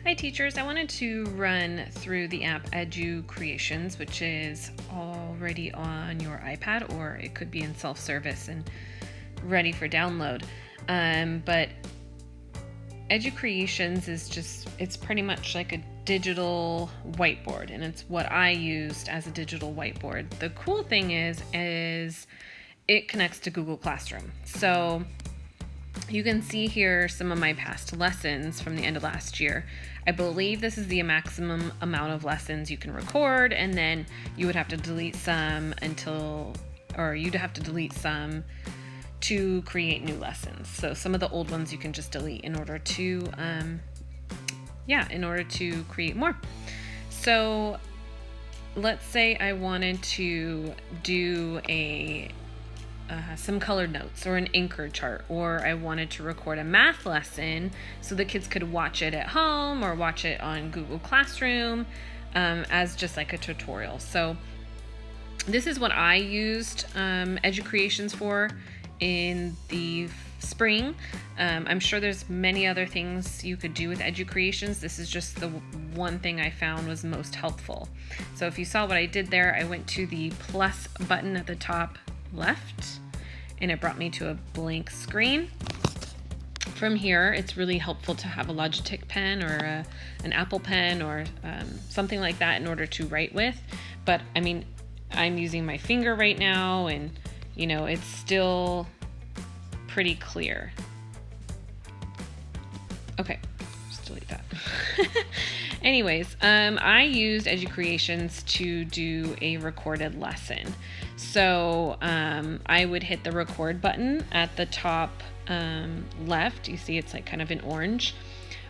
Hi teachers, I wanted to run through the app Educreations, which is already on your iPad, or it could be in self-service and ready for download. But Educreations is it's pretty much like a digital whiteboard, and it's what I used as a digital whiteboard. The cool thing is it connects to Google Classroom. So you can see here some of my past lessons from the end of last year. I believe this is the maximum amount of lessons you can record, and then you would have to delete some you'd have to delete some to create new lessons. So some of the old ones you can just delete in order to create more. So let's say I wanted to do some colored notes or an anchor chart, or I wanted to record a math lesson so the kids could watch it at home or watch it on Google Classroom as just like a tutorial. So this is what I used Educreations for in the spring. I'm sure there's many other things you could do with Educreations. This is just the one thing I found was most helpful. So if you saw what I did there, I went to the plus button at the top left, and it brought me to a blank screen. From here, it's really helpful to have a Logitech pen or an Apple pen or something like that in order to write with. But I mean, I'm using my finger right now, and it's still pretty clear. Okay, just delete that. Anyways, I used Educreations to do a recorded lesson. So I would hit the record button at the top left. You see it's like kind of in orange.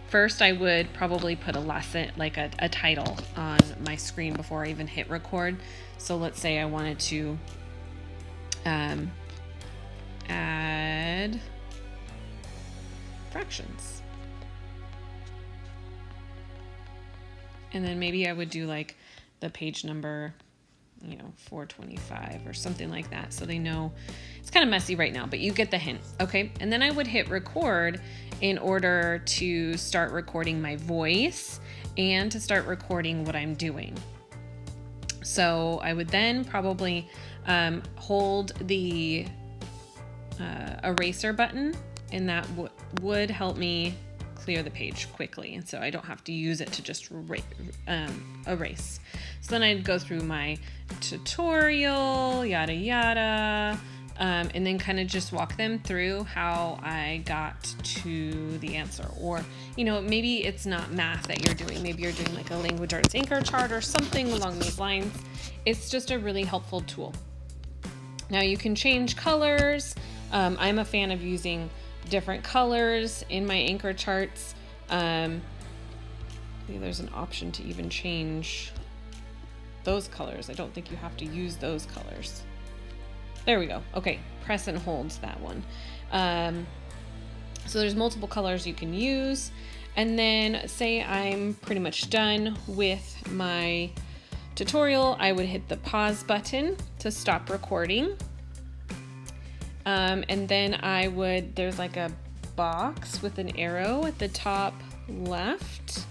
First, I would probably put a lesson, like a title on my screen before I even hit record. So let's say I wanted to add fractions. And then maybe I would do like the page number, 425 or something like that. So they know it's kind of messy right now, but you get the hint. Okay. And then I would hit record in order to start recording my voice and to start recording what I'm doing. So I would then probably hold the eraser button, and that would help me clear the page quickly, and so I don't have to use it to just erase. So then I'd go through my tutorial, yada yada, and then kind of just walk them through how I got to the answer. Or maybe it's not math that you're doing, maybe you're doing like a language arts anchor chart or something along these lines. It's just a really helpful tool. Now you can change colors. I'm a fan of using different colors in my anchor charts. I think there's an option to even change those colors. I don't think you have to use those colors. There we go. Okay, press and holds that one. So there's multiple colors you can use. And then say I'm pretty much done with my tutorial, I would hit the pause button to stop recording. And then there's like a box with an arrow at the top left.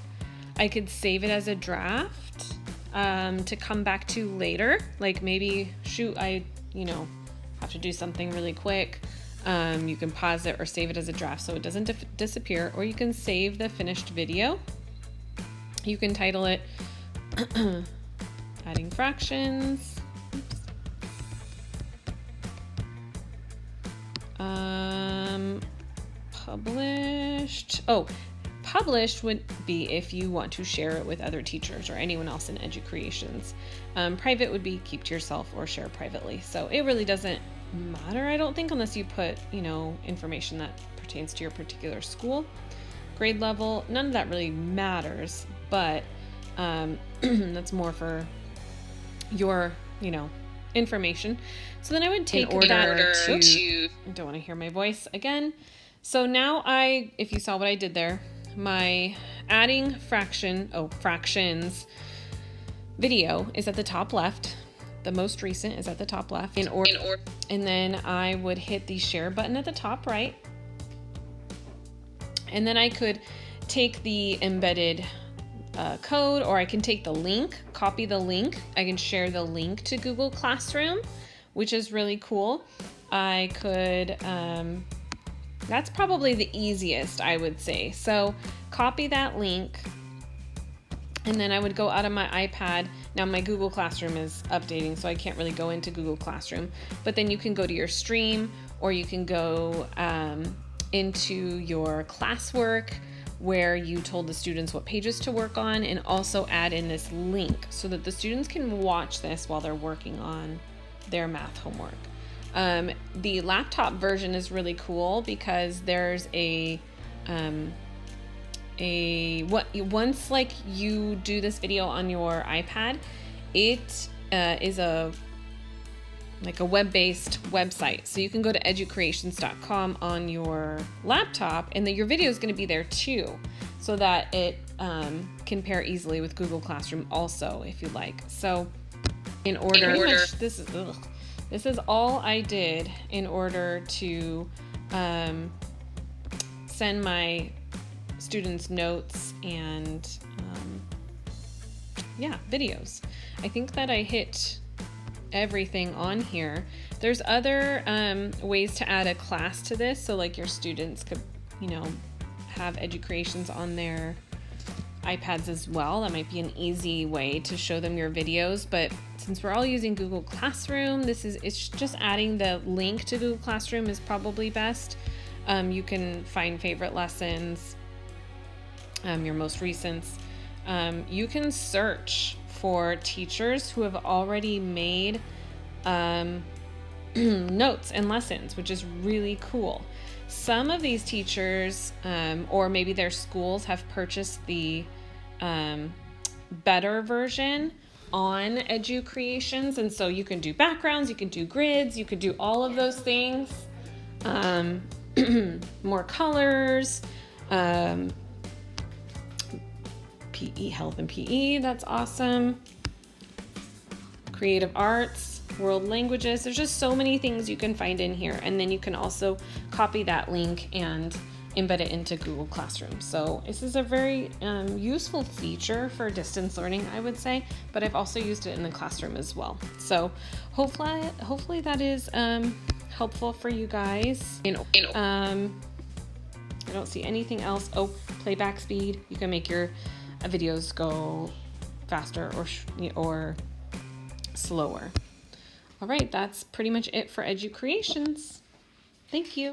I could save it as a draft to come back to later. Like maybe, I have to do something really quick. You can pause it or save it as a draft so it doesn't disappear, or you can save the finished video. You can title it Adding Fractions. Published would be if you want to share it with other teachers or anyone else in Educreations. Private would be keep to yourself or share privately. So it really doesn't matter, I don't think, unless you put, information that pertains to your particular school, grade level. None of that really matters, but that's more for your, information. So then I would take order to I don't want to hear my voice again. So now if you saw what I did there, my adding fractions video is at the top left. The most recent is at the top left. And then I would hit the share button at the top right. And then I could take the embedded code, or I can take the link, copy the link. I can share the link to Google Classroom, which is really cool. I could, that's probably the easiest, I would say. So copy that link, and then I would go out of my iPad. Now my Google Classroom is updating, so I can't really go into Google Classroom, but then you can go to your stream, or you can go into your classwork where you told the students what pages to work on, and also add in this link so that the students can watch this while they're working on their math homework. The laptop version is really cool because there's once like you do this video on your iPad, it is like a web-based website. So you can go to educreations.com on your laptop, and then your video is going to be there too, so that it can pair easily with Google Classroom also, if you like. So this is all I did in order to send my students notes and videos. I think that I hit everything on here. There's other ways to add a class to this, so like your students could, have Educreations on their iPads as well. That might be an easy way to show them your videos, but since we're all using Google Classroom, it's just adding the link to Google Classroom is probably best. You can find favorite lessons, your most recents. You can search for teachers who have already made notes and lessons, which is really cool. Some of these teachers, or maybe their schools, have purchased the better version on Educreations, and so you can do backgrounds, you can do grids, you could do all of those things, more colors, PE, health and PE, that's awesome. Creative arts, world languages, there's just so many things you can find in here. And then you can also copy that link and embed it into Google Classroom. So this is a very useful feature for distance learning, I would say, but I've also used it in the classroom as well. So hopefully that is helpful for you guys. I don't see anything else. Oh, playback speed. You can make your videos go faster or slower. All right, that's pretty much it for Educreations. Thank you.